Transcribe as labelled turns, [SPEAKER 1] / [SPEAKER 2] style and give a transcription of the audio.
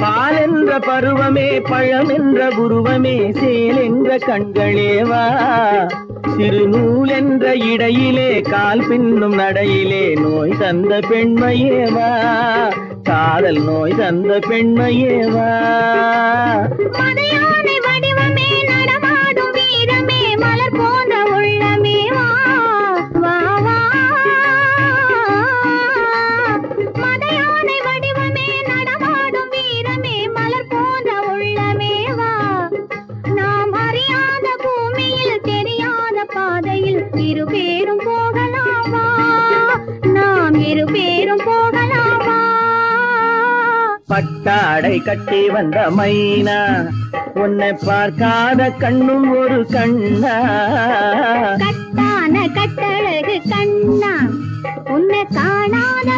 [SPEAKER 1] பால் என்ற பருவமே பழம் என்ற உருவமே சேல் என்ற கண்களேவா சிறு நூல் என்ற இடையிலே கால் பின்னும் நடையிலே நோய் தந்த பெண்மையேவா காதல் நோய் தந்த பெண்மையேவா
[SPEAKER 2] மதையானை வடிவமே நடமாடும் வீரமே மலர் போன்ற உள்ளமே வா வா வா மதையானை வடிவமே நடமாடும் வீரமே மலர் போன்ற உள்ளமே வா நாம் அறியாத பூமியில் தெரியாத பாதையில் இரு பேரும் போகலாமா நாம் இரு பேரும் போகலாமா
[SPEAKER 1] பட்டாடை கட்டி வந்த மைனா உன்னை பார்க்காத கண்ணும் ஒரு கண்ணா
[SPEAKER 2] கட்டான கட்டழகு கண்ணா உன்னை காணாத